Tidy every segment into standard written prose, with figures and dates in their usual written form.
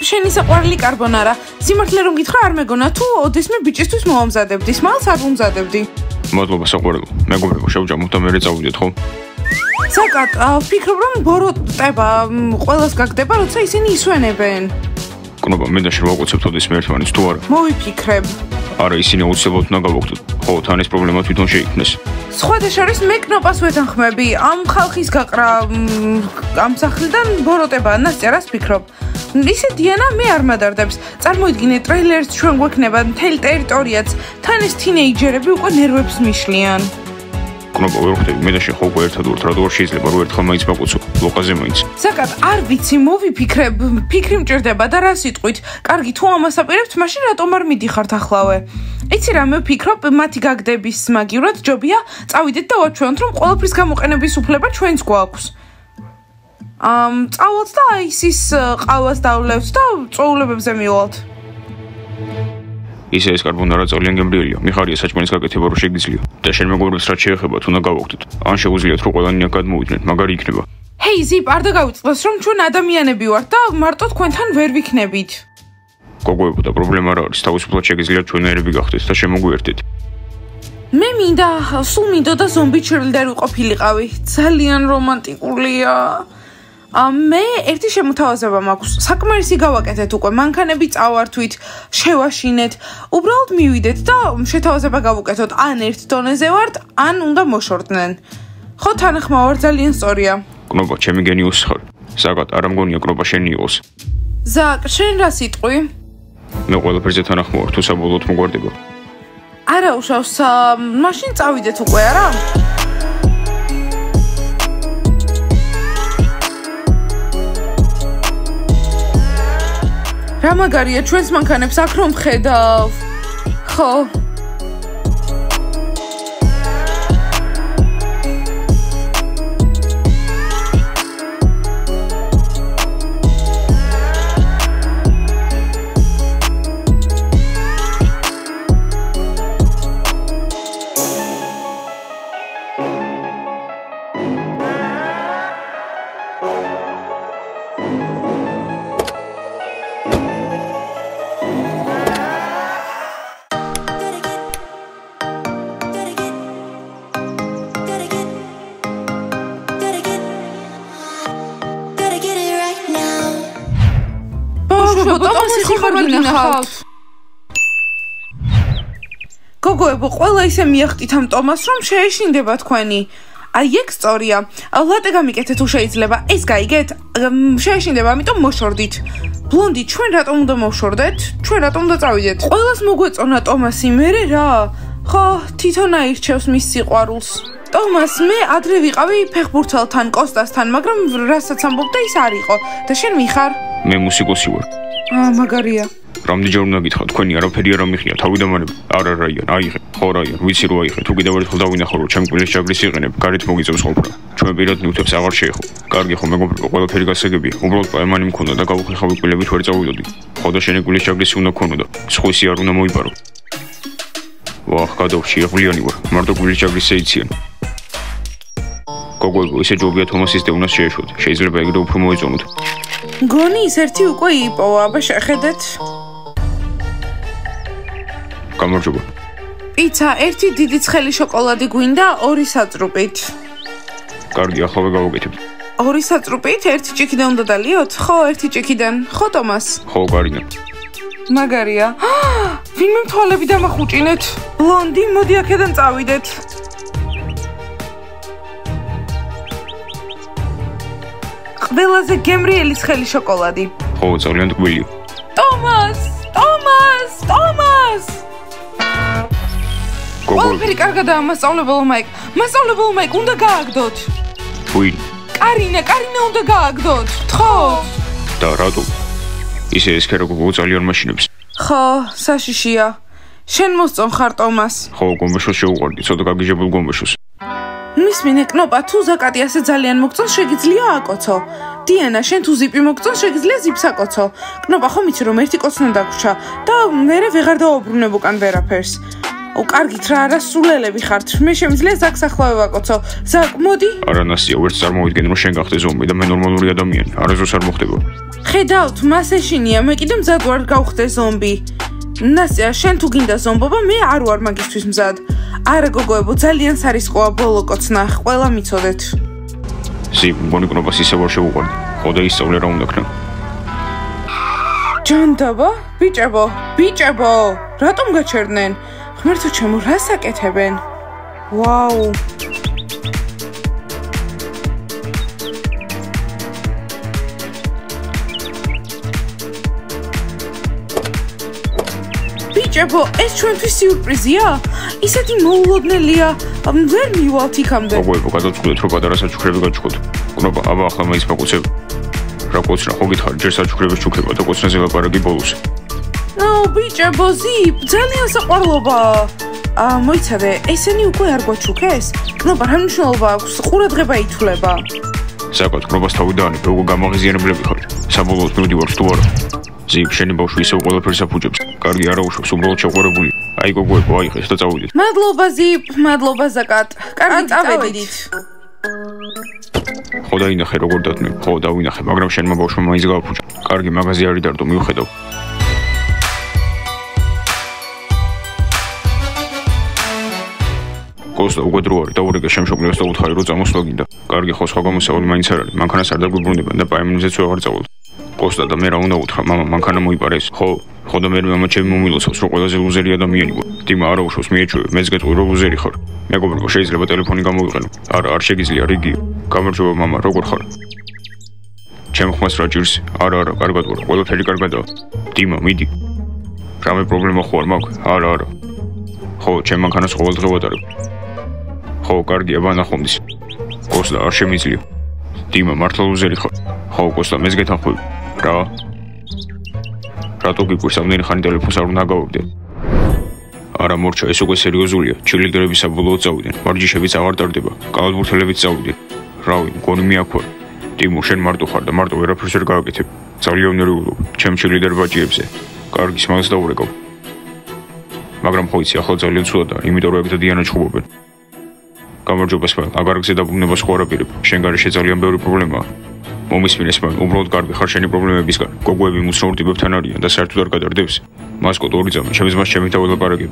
შენი საყვარელი კარბონარა. სიმართლე რომ გითხრა არ მეგონა თუ ოდესმე ბიჭისთვის მოამზადებდი, სმალს არ უმზადებდი. მადლობა საყვარელო. მეგობრებო, შევჯამოთ და მერე წავიდეთ, ხო? საკატ, ვფიქრობ რომ ბოროტება ყველას გაგდება, როცა ისინი ისვენებენ. კნობა, მე და შენ ვაკოცებთ ოდესმე ერთმანეთს თუ არა? მოვიფიქრებ. არა, ისინი აუცილებლად უნდა გავაკეთოთ. ხო, თან ეს პრობლემა თვითონ შეიქმნეს. სხვათა შორის მე კნოპას ვეთანხმები. ამ ხალხის გაყრა ამ სახლიდან ბოროტება, ნასტია, რას ფიქრობ? ისე დიანა მე არ მადარდებს. წარმოიდგინე ტრეილერს ჩვენ გვექნება მთელი ტერიტორიაც. თან ეს თინეიჯერები უკვე ნერვებს მიშლიან. კნობა, ვერ ხვდები, მე და შენ ხო უკვე ერთად ვართ, რატო არ შეიძლება რომ ერთხელ მაინც ვაკოცო? ლოკაზე მაინც. საკატ, არ ვიცი, მოვიფიქრებ, ფიქრი მჭირდება და რა სიტყვით. კარგი, თუ ამას აპირებთ, მაშინ რატომ არ მიდიხართ ახლავე? იცი რა, მე ვფიქრობ, მათი გაგდების მაგივრად ჯობია წავიდეთ და ვაჩვენოთ, რომ ყველაფრის გამოყენების უფლება ჩვენს გვაქვს. წავალთ და ისის ყავას დავლევთ და წვეულებებზე მივალთ. ისე ეს კარბონარა ძალიან გემრიელია. მიხარია საჭმელის გაკეთება რო შეგიძლია. და შენ მეგობრებს რაც შეეხებათ, უნდა გავაკეთოთ. ან შეგვიძლიათ რომ ყველანი აქ გადმოვიდნენ, მაგარი იქნება. ჰეი, ზიპ, არ დაგავიწყდეს, რომ ჩვენ ადამიანები ვართ და მარტო თქვენთან ვერ ვიქნებით. გოგოებო და პრობლემა რა არის? თავისუფლად შეგიძლიათ ჩვენერები გახდეთ და შემოგვიერთდეთ. მე მინდა, სულ მინდოდა ზომბი ჩერლდერი ყოფილიყავი. ძალიან რომანტიკულია. მე ერთი შემოთავაზება მაქვს. საკმარისი გავაკეთეთ უკვე, მანქანები წავართვით, შევაშინეთ. უბრალოდ მივიდეთ და შეთავაზება გავუკეთოთ. ან ერთ დონეზე ვართ, ან უნდა მოშორდნენ. ხო, თანახმა ვარ, ძალიან სწორია. კნობა, ჩემი გენიუსი ხარ. საკატ, არ მგონია კნობა შენი იყოს. ზაკ, შენ რა სიტყვი? მე ყველაფერზე თანახმა ვარ, თუ საბოლოოდ მოგვარდება. არა უშავს, მაშინ წავიდეთ უკვე, არა? რა მაგარია, ჩვენს მანქანებს აქ რომ ხედავ. ხო. გოგოებო, ყველა ისე მიახტით ამ ტომას, რომ შეეშინდება თქვენი. აი, ეგ სწორია. ლატე გამიკეთეთ თუ შეიძლება. ეს გაიგეთ? შეეშინდება, ამიტომ მოშორდით. ბლონდი, ჩვენ რატომ უნდა მოვშორდეთ? ჩვენ რატომ უნდა წავიდეთ? ყველას მოგვეწონა ტომასი, მერე რა? ხო, თვითონ აირჩევს მის სიყვარულს. ტომას, მე ადრე ვიყავი ფეხბურთელთან, კოსტასთან, მაგრამ რასაც ამბობდა ის არ იყო. და შენ მიხარ? მე მუსიკოსი ვარ. მაგარია. რამდენჯერ უნდა გითხრა, თქვენი არაფერი არ ამიხია, თავიდან მარებ. არა რაიან, აიღე. ხო რაიან, ვიცი რომ აიღე. თუ კიდევ ერთხელ დავინახო რომ ჩემ კვილის ჯაგრის იყენებ, გარეთ მოგიწევს ყოფნა. ჩვენ პირად ნივთებს აღარ შეეხო. კარგი ხო მეგობრებო, ყველაფერი გასაგებია. უბრალოდ პაემანი მქონდა და გავუხლიხავი კვილებით ვერ წავიდოდი. ხო და შენი კვილის ჯაგრისი უნდა ქონოდა. სხვისი არ უნდა მოიპარო. ვახ, გადავში, ეღვლიანი ვარ. მარტო კვილის ჯაგრის შეიციან. გოგოებო, ისე ჯობია თომასის დევნას შეეშვათ. შეიძლება ეგრე უფრო მოეწონოთ. გონი ის ერთი უკვე იპოვა, აბა შეხედეთ. გამარჯობა. პიცა, ერთი დიდი ცხელი შოკოლადი გვინდა 2 სატრუპით. კარგი, ახლა გავაკეთებ. 2 სატრუპით, ერთი ჭიქიდან უნდა დალიოთ? ხო, ერთი ჭიქიდან. ხო, ტომას? ხო, კარგი. მაგარია. ვინმე თვალები დამახუჭინეთ. ბლონდი, მოდი აქედან წავიდეთ. ყველაზე გემრიელი ცხელი შოკოლადი. ხო, ძალიან ტკბილია. ტომას! ტომას! ტომას! ყველაფერი კარგადაა, მასწავლებელო მაიკ. მასწავლებელო მაიკ, უნდა გააგდოთ. ვინ? კარინა უნდა გააგდოთ. ხო. და რატო? ისე ეს ქეროგო ძალიან მაშინებს. ხო, საშიშია. შენ მოსწონ ხარ ტომას. ხო, გომეშოს შეუყვარდი, ცოტა გაგიჟებულ გომეშოს. მისმინე კნოპა, თუ ზაკატი ასე ძალიან მოგწონს, შეგიძლია აკოცო. დიანა, შენ თუ ზიპი მოგწონს, შეგიძლია ზიპს აკოცო. კნოპა, ხომ იცი რომ ერთი კოცნა დაგვრჩა და მერე ვეღარ დავაბრუნებ უკან ვერაფერს. კარგით რა, არა სულელები ხართ. მე შემიძლია ზაკს ახლავე ვაკოცო. ზაკ, მოდი. არა ნასია, ვერც წარმოვიდგენ რომ შენ გახდე ზომბი და მე ნორმალური ადამიანი. არასდროს არ მოხდება. ხედავთ, მას ეშინია, მე კიდე მზად ვარ გავხდე ზომბი. ნასია, შენ თუ გინდა ზომბობა, მე არ ვარ მაგისთვის მზად. არა გოგოებო, ძალიან სარისკოა ბოლო კოცნა, ყველა მიცოდეთ. მგონი კნობას ისე ვარ შევუყვარდი. ხო და ისწავლე რა უნდა ქნა. ჯანდაბა, ბიჭებო, რატომ გაჩერდნენ? ღმერთო ჩემო, რას აკეთებენ? ვაუ. ბიჭებო, ეს ჩვენთვის სიურპრიზია? ისეთი მოულოდნელია, ვერ მივალთ იქამდე. გოგოებო, გადავწყვეტეთ, რომ პატარა საჩუქრები გაჩუქოთ. კნობა, აბა ახლა მაინც მოგუწევ. რა კოცნა, ხო გითხარი, ჯერ საჩუქრების ჩუქება და კოცნაზე ლაპარაკი ბოლოს. ბიჭებო, ზიპ, ძალიან საყვარლობა. მოიცადე, ესენი უკვე არ გვაჩუქეს? კნობა, რა მნიშვნელობა აქვს? ყურადღება ითვლება. საკოთ, კნობას თავი დაანებე, უკვე გამაღიზიანებლები ხართ. საბოლოოდ მივდივარ თუ არა. ზიპ, შენი ბავშვი ისევ ყველაფერს აფუჭებს. კარგი არა უშავს, უბრალოდ შეყვარებული. აი გოგოებო, აიხეს და წავიდეთ. მადლობა ზიპ, მადლობა ზაკატ. კარგი, წავედით. ხო დაინახე როგორ დათმე, ხო დავინახე, მაგრამ შენმა ბავშვმა მაინც გააფუჭა. კარგი, მაღაზი არ იდარდო, მივხედავ. კოსტა უკვე დრო არის, დაურეკე შემშობლიას და უთხარი, რომ წამოსვლა გინდა. კარგი, ხო სხვა გამოსავალი მაინც არ არის, მანქანას არ დაგვიბრუნებან და პაემუნზეც ვეღარ წავალ. კოსტა და მე რა უნდა უთხრა, მამა, მანქანა მოიპარა ეს. ხო და მე მამა ჩემი მომილოცავს, რომ ყველაზე ლუზერი ადამიანი ვარ. დიმა არა უშავს, მიეჩვევ, მეც გეტყვი, რომ ლუზერი ხარ. მეგობრებო, შეიძლება ტელეფონი გამოვიყენო. არა, არ შეგიძლია, რიგია. გამარჯობა მამა, როგორ ხარ? ჩემ ხმას რა ჭირს? არა, კარგად ვარ, ყველაფერი კარგადაა. დიმა, მიდი. რამე პრობლემა ხო არ მაქვს? არა. ხო, ჩემ მანქანას ყოველდღე ვატარებ. ხო, კარგია, ბანახომდის. კოსტა, არ შემიძლია. დიმა, მართლა ლუზერი ხარ. ხო, კოსტა, მეც გეთანხმები. რა? რატო გიკვირს ამდენი ხანი ტელეფონს არ უნდა აგავებდე? არა მორჩა, ეს უკვე სერიოზულია. ჩილიდერები საბოლოოდ წავიდნენ. ვარჯიშებიც აღარ ტარდება. კალათბურთელებიც წავიდნენ. რავი, მგონი მე აქ ვარ. დიმო, შენ მარტო ხარ და მარტო ვერაფერს ვერ გააკეთებ. ძალიან ნერვიულობ. ჩემ ჩილიდერ ბაჭიებზე. კარგი, სმალს დაურეკავ. მაგრამ ხო იცი, ახლა ძალიან ცუდაა, იმიტომ რომ ეგ დადიანა ჩხუბობენ. გამარჯობა სმალ, აგარ გზე დაბრუნებას ხო არაპირებ. შენ გარეშე ძალიან ბევრი პრობლემაა. მომისმინე სმალ, უბრალოდ კარგი ხარ შენი პრობლემებისგან. გოგოები მუცნაურ ტიპებთან არიან და საერთოდ არ გადარდებს. მასკოტ ორი ძამა, ჩემს მას ჩემი დაველაპარაკებ.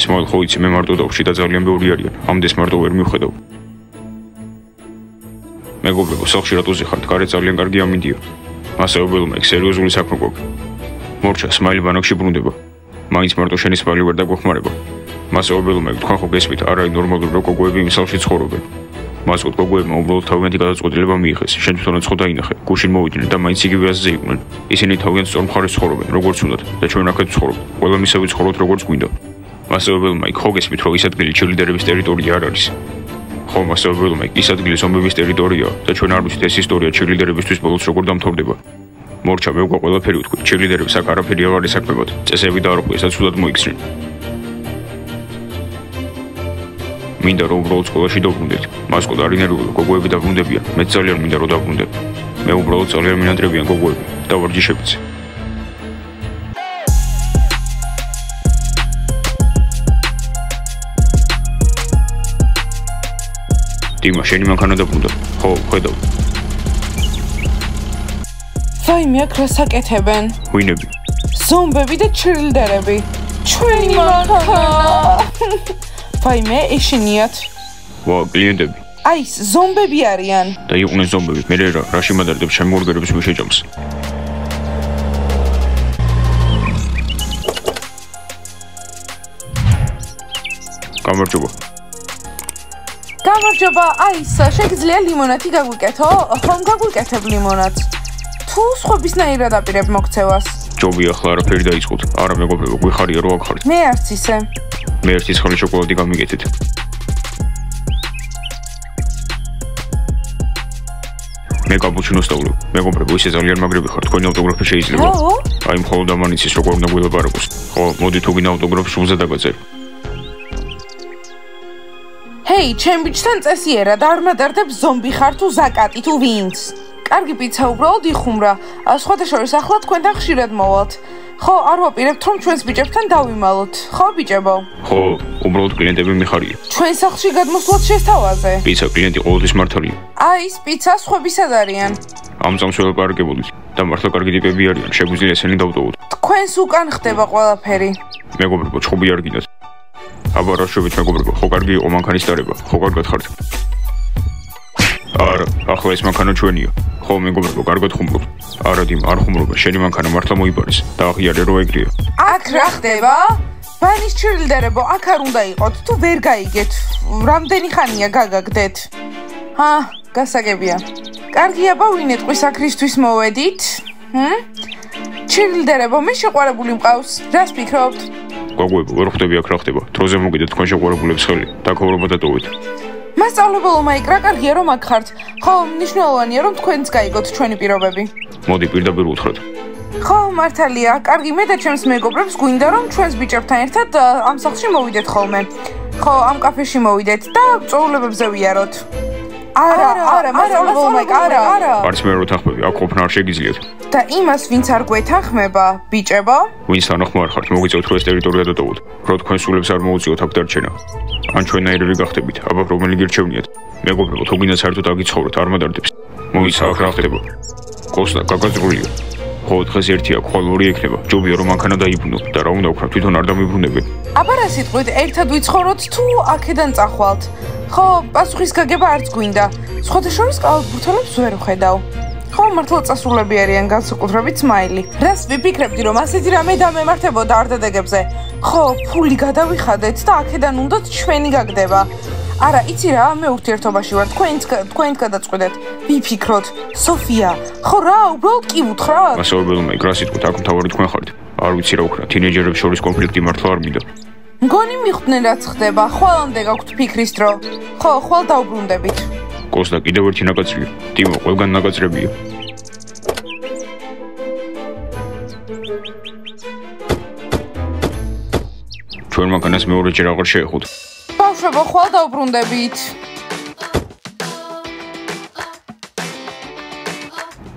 სმალ, ხო იცი, მე მარტო დავში და ძალიან ბევრი არიან. ამდენს მარტო ვერ მივხედავ. მეგობრებო, სახლში რატოზე ხართ? გარეთ ძალიან კარგი ამინდია. ასევე ველმა ეგ სერიოზული საქმე გვაქვს. მორჩა, სმაილი ბანაკში ბრუნდება. მაინც მარტო შენი სმაილი ვერ დაგვეხმარება. მასევე ველმა თქვენ ხო გესმით, არა აი ნორმალური რომ გოგოები იმ სახლში ცხოვრობენ. მასკოტ გოგოებმა უბრალოდ თავიანთი გადაწყვეტილება მიიღეს. შენ თვითონაც ხო დაინახე, გუშინ მოვიდნენ და მაინც იგივე ასზე იყვნენ. ისინი თავიანთ სწორ მხარეს ცხოვრობენ, როგორც უნდათ და ჩვენ აქეთ ვცხოვრობთ. ყველა მისავე ცხოვრობთ როგორც გვინდა. მასევე ველმა იქ ხო გესმით, რომ ის ადგილი ჩილიდერების ტერიტორია არ არის. ხო, მასევე ველმა ის ადგილი ზომბების ტერიტორიაა და ჩვენ არ ვიცით ეს ისტორია ჩილიდერებისთვის ბოლოს როგორ დამთავრდება. მორჩა, მე უკვე ყველაფერი ვთქვი, ჩილიდერებს აქ არაფერი აღარ ისაკმებათ. წესები დაარღვიეს და ცუდად მოიქცნენ. მინდა რომ უბრალოდ სკოლაში დავბრუნდეთ. მასკოტ არ ინერვიულო, გოგოები დაბრუნდებიან. მეც ძალიან მინდა რომ დავბრუნდე. მე უბრალოდ ძალიან მინანძრებიან გოგოები და ვარჯიშებიც. დიმა, შენი მანქანა დაბრუნდა. ხო, ხედავ. ვაიმე, აქ რას აკეთებენ? ვინები? ზომბები და ჩილდერები. ჩვენი მანქანა. ვაიმე, ეშინიათ. ვა, კლიენტები. აი, ზომბები არიან. და იყვნენ ზომბები. მე რაში მადარდებს ჩემ ბურგერებს მიშეჭამს. გამარჯობა. გამარჯობა, აი, შეგიძლია ლიმონადი გაგვიკეთო? ხომ გაგვიკეთებ ლიმონადს? თუ სხვებისნაირად აპირებ მოქცევას. ჯობია, ახლა არაფერი დაიწყოთ. არა მეგობრებო, გვიხარია რომ აქ ხართ. მე არც ისე. მე ერთი ცხელი შოკოლადი გამიგეთეთ. მე კაპუჩინოს დავვლებ. მეგობრებო, ისე ძალიან მაგრები ხარ, თქვენი ავტოგრაფი შეიძლება. აი, მხოლოდ ამანიცის როგორ უნდა გველაპარაკოს. ხო, მოდი თუ გინდა ავტოგრაფს სულზე დაგაწერ. ჰეი, ჩემ ბიჭთან წესიერა და არ მადარდებ ზომბი ხარ თუ ზაკატი თუ ვინც. კარგი პიცა უბრალოდ იხუმრა. სხვათა შორის ახლა თქვენთან ხშირად მოვალთ. ხო, არ ვაპირებთ რომ ჩვენს ბიჭებთან დავიმალოთ. ხო, ბიჭებო? ხო, უბრალოდ კლიენტები მიხარია. ჩვენ სახლში გადმოსვლად შესთავაზე. პიცა კლიენტი ყოველთვის მართალია. აი, ის პიცა სხვებისად არიან. ამ წამს ველაპარაკებოდით. და მართლა კარგი ტიპები არიან, შეგვიძლია ესენი დავტოვოთ. თქვენს უკან ხდება ყველაფერი. მეგობრებო, ჩხუბი არ გინდათ. აბა რა შევით მეგობრებო, ხო კარგი იყო მანქანის დარება, ხო კარგად ხართ? არა, ახლა ეს მანქანა ჩვენია. ხო მეგობრებო, კარგად ხუმრობთ. არა დიმა, არ ხუმრობა, შენი მანქანა მართლა მოიბარეს და აღიარე რო ეგრეა. აქ რა ხდება? ბანის ჩრილდერებო, აქ არ უნდა იყოთ, თუ ვერ გაიგეთ. რამდენი ხანია გაგაგდეთ? გასაგებია. კარგია, ბავინეთ, ყისაქრისთვის მოვედით. ჩრილდერებო, მე შეყვარებული მყავს. რას ფიქრობთ? გვაგვებო, ვერ ხვდები აქ რა ხდება. დროზე მოგიდეთ თქვენ შეყვარებულებს ხელი და ქოვრობა დატოვეთ. მასწავლებელო მაიკ, რა კარგია რომ აქ ხართ. ხო, მნიშვნელოვანია რომ თქვენც გაიგოთ ჩვენი პირობები. მოდი პირდაპირ უთხრათ. ხო, მართალია, კარგი, მე და ჩემს მეგობრებს გვინდა რომ ჩვენს ბიჭებთან ერთად ამ სახლში მოვიდეთ ხოლმე. ხო, ამ კაფეში მოვიდეთ და წვეულებებზე ვიაროთ. არა, მასწავლებელო მაიკ, არა. არც მე რო თახმები, აქ ყოფნა არ შეგიძლიათ. და იმას, ვინც არ გვეთანხმება, ბიჭებო, ვინც თანახმა არ ხართ, მოგიწევთ რომ ეს ტერიტორია დატოვოთ. რო თქვენ სულებს არ მოუწიოთ აქ დარჩენა. ან ჩვენაირები გახდებით, აბა რომელი გირჩევნიათ? მეგობრებო, თუ გინდა საერთოდ აგიცხოვროთ, არ მადარდებს. მოიცა აქ რა ხდება? კოსტა გაგაზრულია. ხო, დღეს ერთი აქ, ხოლმე ორი ექნება. ჯობია რომ მანქანა დაიბრუნო და რა უნდა ვქნა, თვითონ არ დამიბრუნებენ. აბა რა სიტყვით, ერთად ვიცხოვროთ თუ აქედან წახვალთ? ხო, პასუხის გაგება არც გვინდა. სხვათა შორის კალბურთელებს ვერ ვხედავ. ხო, მართლა წასულები არიან, განსაკუთრებით სმაილი. რას ვიფიქრებდი, რომ ასეთი რამე დამემართებოდა არდადეგებზე? ხო, ფული გადავიხადეთ და აქედან უნდათ ჩვენი გაგდება. არა, იცი რა, მე ურთიერთობაში ვარ, თქვენით გადაწყვეტეთ. ვიფიქროთ, სოფია. ხო რა, უბრალოდ კი უთხრათ? მასწავლებელო მაიკ, რა სიტყვით, აქ მთავარი თქვენ ხართ. არ ვიცი რა ვქნა, თინეიჯერებს შორის კონფლიქტი მართლა არ მინდა. მგონი მიხვდნენ რაც ხდება, ხვალამდე გაქვთ ფიქრის დრო. ხო, ხვალ დავბრუნდებით. კოსტა კიდევ ერთი ნაკაცრია. ტიმო, ყველგან ნაკაცრებია. ჩვენ მანქანას მეორეჯერ აღარ შეეხოთ. ბავშვებო, ხვალ დავბრუნდებით.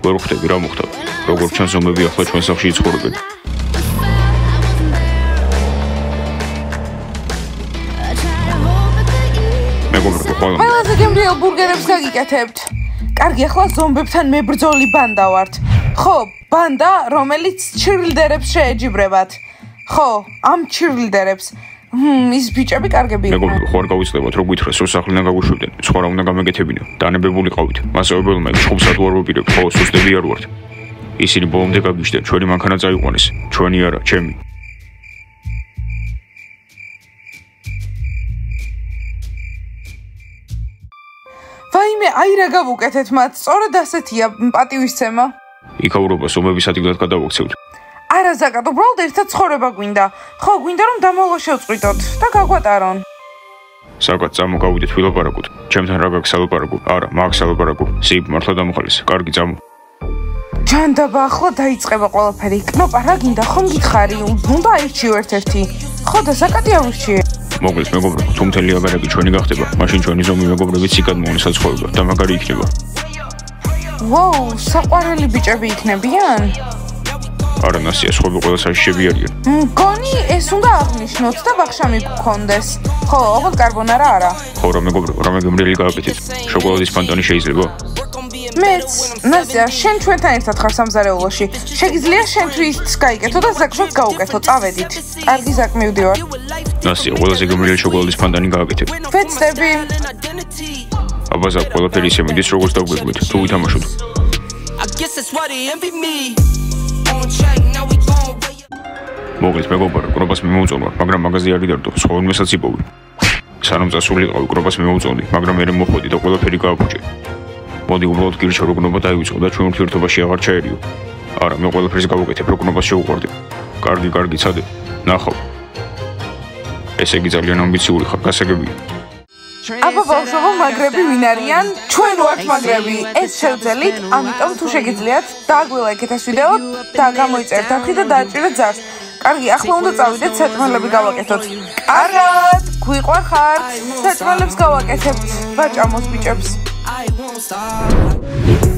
ვერ ხვდები რა მოხდა. როგორ ჩანს ზომები ახლა ჩვენ სახლში იცხოვრებენ. ყველაზე გემრიელ ბურგერებს გაგიკეთებთ. კარგი, ახლა ზომბებთან მებრძოლი ბანდა ვართ. ხო, ბანდა, რომელიც ჩრილდერებს შეეჯიბრებათ. ხო, ამ ჩრილდერებს. ის ბიჭები კარგები იყვნენ. მეგობრებო, ხო არ გავიცდებათ, რო გითხრას, რომ სახლიდან გაგვიშვებდნენ. სხვა რა უნდა გამეგეთებინა. დანებებული ყავით. მასწავლებელო მაიკ, ჩხუბსად ვარ ვაპირებ, ხო, სუსტები არ ვართ. ისინი ბოლომდე გაგიჟდნენ, ჩვენი მანქანა წაიყვანეს. ჩვენი არა, ჩემი. ვაიმე, აი რა გავუკეთეთ მათ, სწორედ ასეთია პატივისცემა. იქაურობა სომების ადგილად გადავაქცევთ. არა ზაკად, უბრალოდ ერთად ცხოვრება გვინდა. ხო, გვინდა რომ დამალვა შევწყვიტოთ და გაგვატარონ. საკად წამო გავიდეთ ვილაპარაკოთ. ჩემთან რა გაქვს სალაპარაკო? არა, მაქვს სალაპარაკო. სიბ მართლა დამხალის. კარგი წამო. ჯანდაბა, ახლა დაიწყება ყველაფერი. კნოპა რა გინდა, ხომ გითხარი? უნდა აირჩიო ერთ-ერთი. ხო და საკადი აირჩიე. მოგლეს მეგობრებო, თუ მთელი აგარაკი ჩვენი გახდება, მაშინ ჩვენი ზომი მეგობრები ციკად მოუნსაცხოვება და მაგარი იქნება. ვოუ, საყვარელი ბიჭები იქნებიან? არა, ნასია, სხვები ყველა საშიშები არიან. მგონი ეს უნდა აღნიშნოთ და ბახშამი გქონდეს. ხო, ოღონდ კარბონარა არა. ხო რა მეგობრებო, რამე გემრიელი გააკეთეთ. შოკოლადის ფანტანი შეიძლება? მეც, ნასია, შენ ჩვენთან ერთად ხარ სამზარეულოში. შეგიძლია შენთვის გაიკეთო და ზაკშოთ გაუკეთო, წავედით. კარგი ზაკ მივდივარ. ნასია, ყველაზე გემრიელი შოკოლადის ფანტანი გააკეთეთ. ვეცდები. აბა ზაკ, ყველაფერი ისე მიდის, როგორც დავგვეგვით, თუ ვითამაშოთ. მოგლეს მეგობრებო, კრობას მიმოუწონვა, მაგრამ მაგაზე არ გიდარდო, სხვა უმესაც იპოვე. სანამ წასულიყავი, კრობას მიმოუწონდი, მაგრამ მე მოხვედი და ყველაფერი გააფუჭე. მოდი უბრალოდ გირჩევ, რომ კნობა დაივიწყო და ჩვენ ურთიერთობაში აღარ ჩაერიო. არა, მე ყველაფერს გავუკეთებ, რომ კნობას შეუყვარდე. კარგი, ცადე. ნახავ. ესე იგი ძალიან ამბიციური ხარ, გასაგებია. აბა ბავშვებო, მაგრები ვინ არიან? ჩვენ ვართ მაგრები. ეს შევძელით, ამიტომ თუ შეგიძლიათ, დააგვილაიქეთ ეს ვიდეო და გამოიწერთ არხი და დააჭირეთ ზარს. კარგი, ახლა უნდა წავიდეთ, საჭმელები გავაკეთოთ. კარგად, გვიყვარხართ. საჭმელებს გავაკეთებთ. ვაჭამოს ბიჭებს. I won't stop.